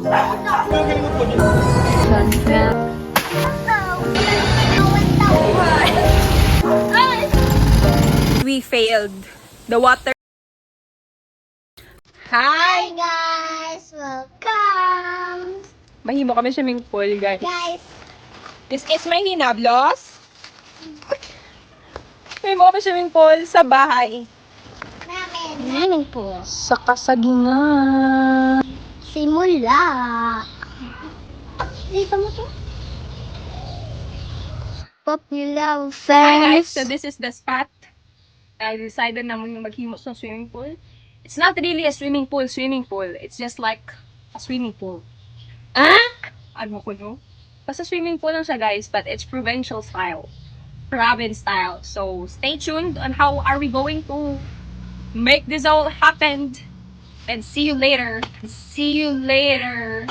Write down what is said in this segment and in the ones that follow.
We failed. The water. Hi guys! Welcome! Mahimo kami swimming pool, guys. Guys! This is my hinablos. Mahimo kami swimming pool sa bahay. Namin po. Sa kasagingan. Simula. Dito mo to? Popular Hi guys, fans. so this is the spot. I decided na maghimo sa swimming pool. It's not really a swimming pool. It's just like a swimming pool. Ano ko no? Basta swimming pool lang siya guys, but it's provincial style. Province style. So stay tuned on how are we going to make this all happen. And see you later. See you later,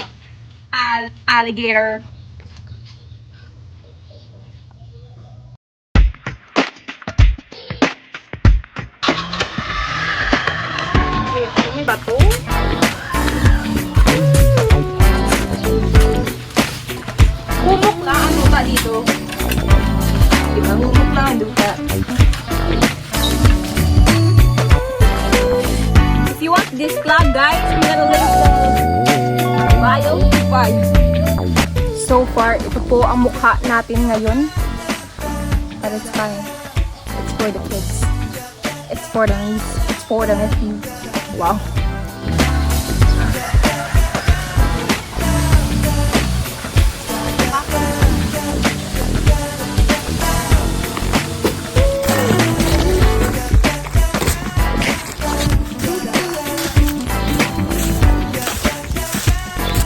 alligator. May bato? Humok na ang lupa dito. Diba? Humok na ang lupa. If you want this club, guys, we're gonna link the bio five. So far, ito po ang mukha natin ngayon. But it's fine. It's for the kids. It's for the niece. It's for the nephew. Wow.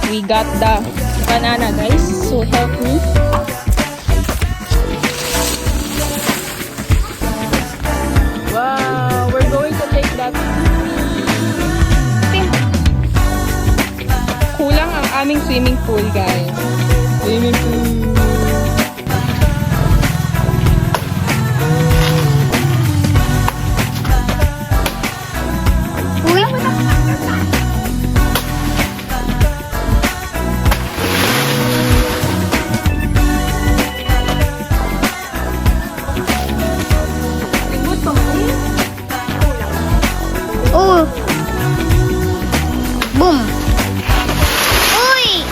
We got the banana, guys. So help me. Wow, we're going to take that. Kulang ang aming swimming pool, guys. Swimming pool. Kuya mo na. Oh. Boom. Uy!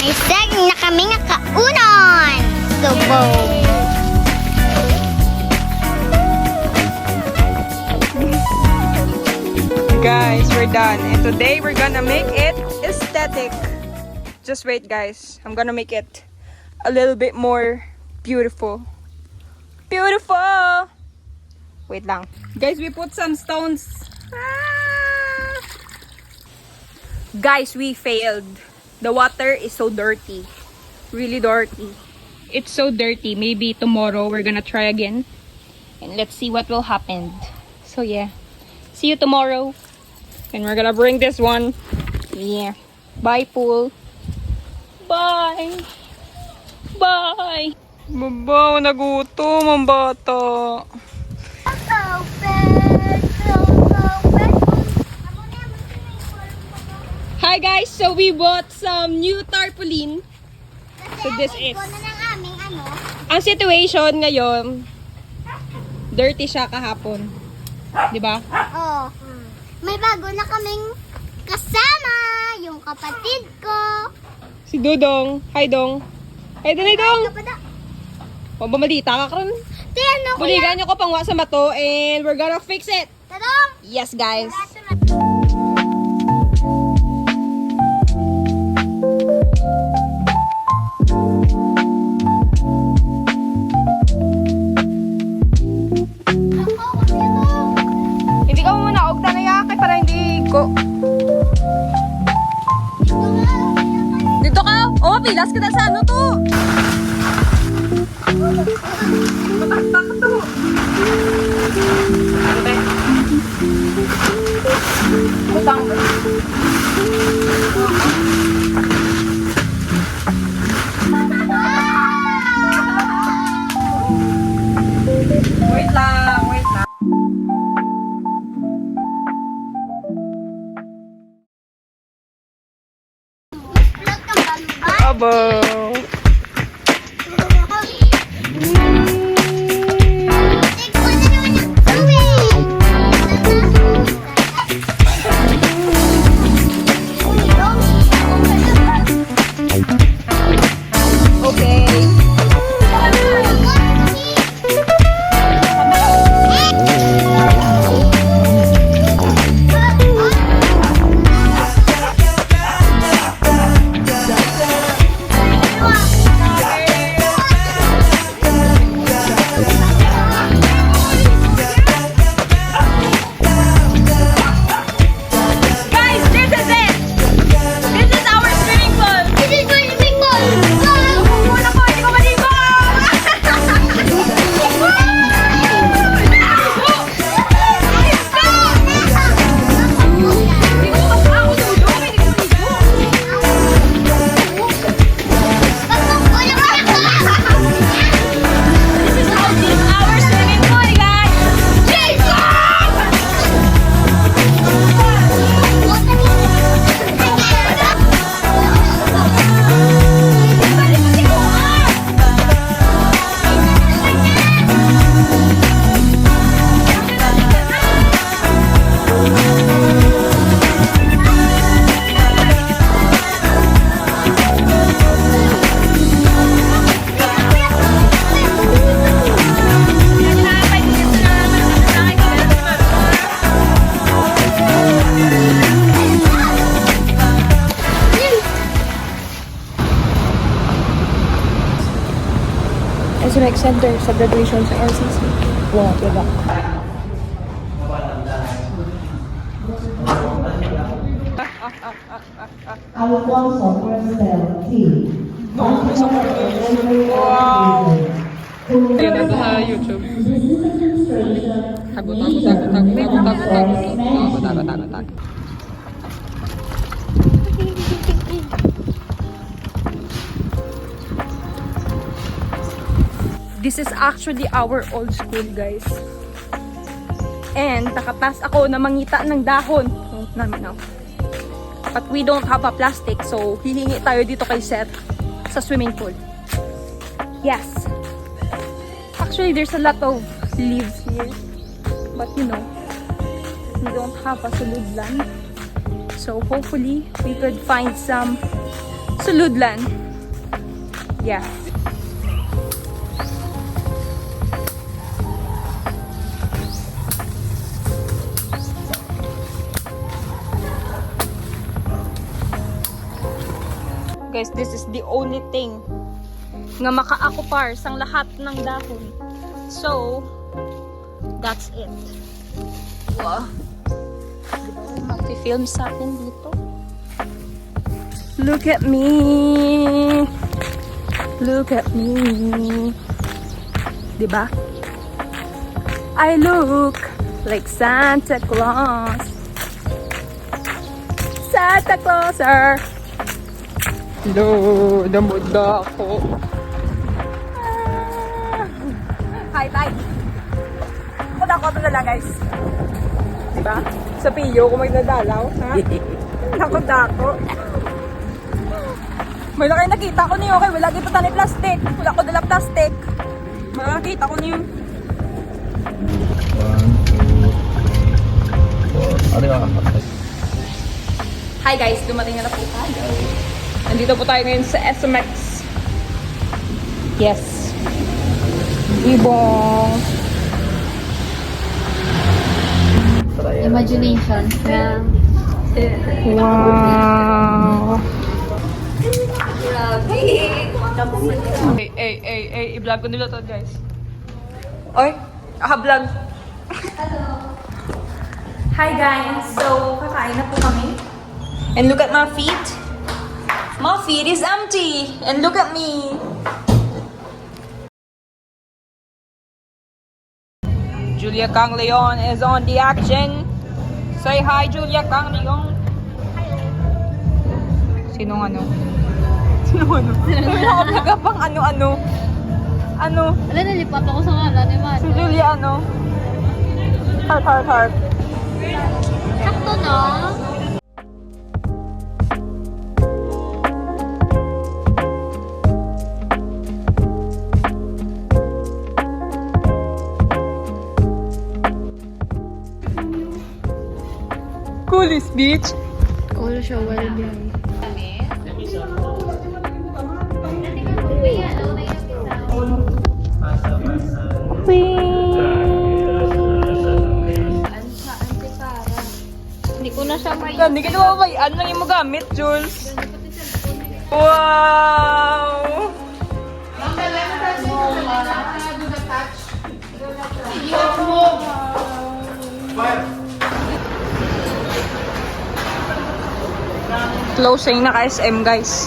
May seg na kami nga kaunon. So, boom. Guys, we're done. And today we're gonna make it aesthetic. Just wait, guys. I'm gonna make it a little bit more beautiful. Beautiful! Wait lang. Guys, we put some stones. Ah! Guys, we failed. The water is so dirty. Really dirty. It's so dirty. Maybe tomorrow we're gonna try again. And let's see what will happen. So yeah. See you tomorrow. And we're gonna bring this one. Yeah. Bye, pool. Bye. Bye. Babaw, nagutom ang bata. Hi guys, so we bought some new tarpaulin. So this is. Ang situation ngayon, dirty siya kahapon. 'Di ba? Oh. May bago na kaming kasama, yung kapatid ko. Si Dudong. Hi, Dong. Hi, Dong. Kapada. Pabamalita ka karon. Tiyan ko Buligan nyo ko pangwa sa mato and we're gonna fix it. Tadong! Yes, guys. Hindi ka muna og tanaya kay para hindi ko. Dito ka. Oh, pilas kita sa ano to. Bakit to? Ano ba? Utang ba? Wait lang, wait lang. bubble. Okay. Guys, this is it. This is our swimming pool. This is my big ball. Muna po, hindi ko maligo. This is how deep our swimming pool, guys. SMX Center sa graduation sa RCC. Wow, diba? Alfonso Marcel T. Wow! Yan na sa YouTube. Tago. This is actually our old school, guys. And nakatas ako na mangita ng dahon. Namin. But we don't have a plastic, so hihingi tayo dito kay Seth sa swimming pool. Yes. Actually, there's a lot of leaves here. But you know, we don't have a suludlan. So hopefully, we could find some suludlan. Yeah. Guys, this is the only thing nga maka-akupar sang lahat ng dahon. So, that's it. Wow. Diba? Mag-film sa akin dito. Look at me. Look at me. Diba? I look like Santa Claus. Santa Clauser. Hello, damod na ako. Hi, bye. Punta ako na guys. Diba? Sa Pio, kung magnadalaw, ha? Nakot ako. May laki nakita ko niyo, okay? Wala dito tayo plastic. Wala ko dala plastic. Makakita ko niyo. 1, 2, 3, 4. Ano yung Hi guys, dumating na po tayo. Nandito po tayo ngayon sa SMX. Yes. Ibong. Imagination. Wow. I-vlog ko nila to guys. Oy, vlog. Hello. Hi guys, so kakain na po kami. And look at my feet. My feet is empty. And look at me. Julia Kang Leon is on the action. Say hi, Julia Kang Leon. Sinong ano? Sinong ano? Sinong pang ano-ano? Ano? Wala, nalipat ako sa ngalan ni Si Julia ano? Heart. Sakto, no? Coolest beach. Cool siya, well done. Hindi ko na siya may... Hindi ka na mabayaan lang yung magamit, Jules. Wow! Closing na ka SM, guys.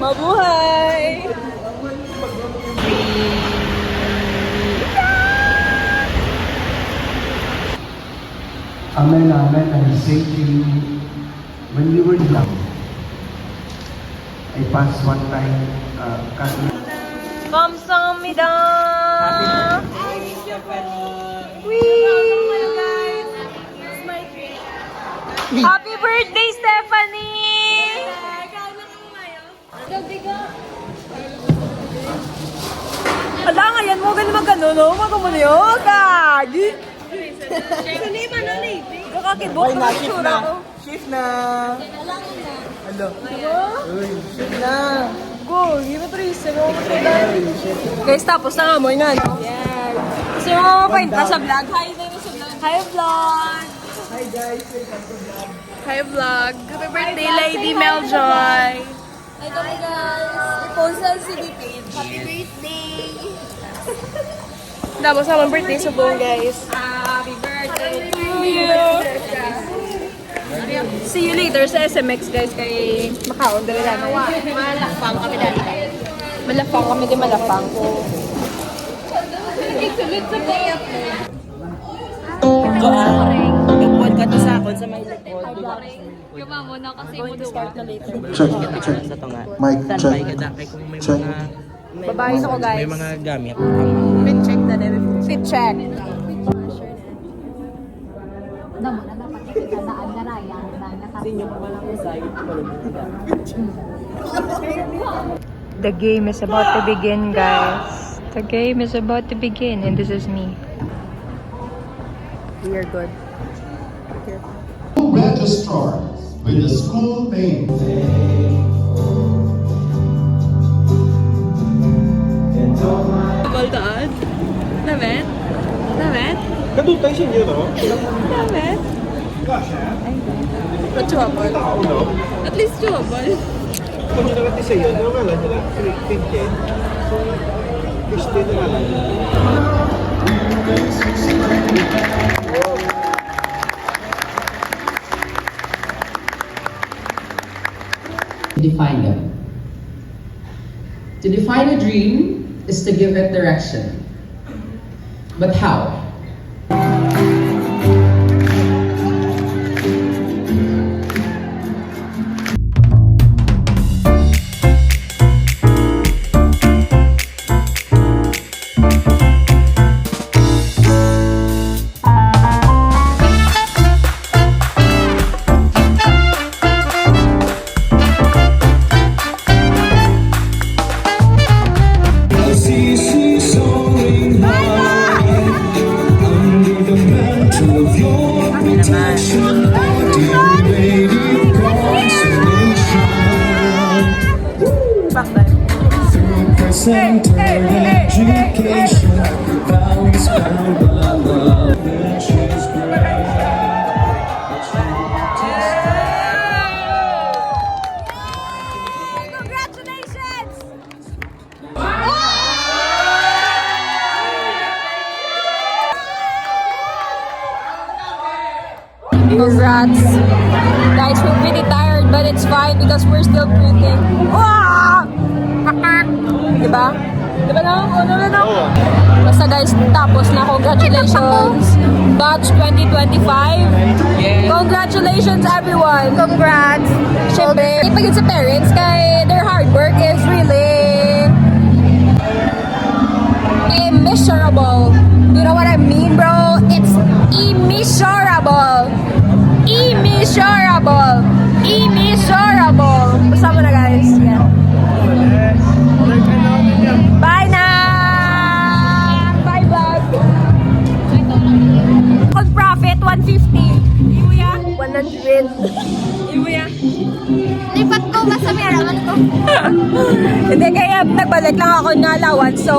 Mabuhay! Amen, amen, I say to you, when you were young, I passed one time, 감사합니다. Happy birthday, Stephanie! Ala nga yan mo, ganun magano, no? Magano na yun, kagi! Kakakibok ko ang tsura ko. Shift na. Hello. Shift na. Go, give it Tris. Guys, tapos na nga mo nga, no? Yes. Kasi mamapaint pa sa vlog. Hi, Dino sa vlog. Hi, vlog. Hi guys, welcome to vlog. Hi, vlog. Happy birthday, Lady Meljoy. Hi, guys. Proposal si Bipin. Happy birthday. Tapos naman birthday sa buong, guys. Happy birthday to you. See you later sa SMX, guys, kay Macau. Dali lang. Malakpang kami dali. Malapang kami, di malapang. Nagpuan ka to sa akon sa may likod. check, check, mic, check, check. Babae na ko, guys. May mga gamit. Fit check na rin. Fit check. The game is about to begin, guys. The game is about to begin, and this is me. We are good. Registrar with the school name. Baldaan? Namet? Namet? Kadutay siya niyo, no? Namet? At chewable. At least chewable. Kung nyo naman sa iyo, ano nga lang nila? Pinken. So, Christine na lang. Define them. To define a dream is to give it direction. But how? Center education, values found by love, which is great. Congratulations! Congrats. Guys, we're pretty tired, but it's fine because we're still breathing. Wow! Diba? Diba na? Ano na na? Basta guys, tapos na. Congratulations. Batch 2025. Congratulations everyone. Congrats. Siyempre, ipagin sa parents kay their hard work is really immeasurable. You know what I mean, bro? It's immeasurable. Immeasurable. Immeasurable. masamira man ko. Hindi, kaya nagbalik lang ako na allowance. So,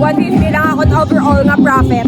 150 lang ako overall nga profit.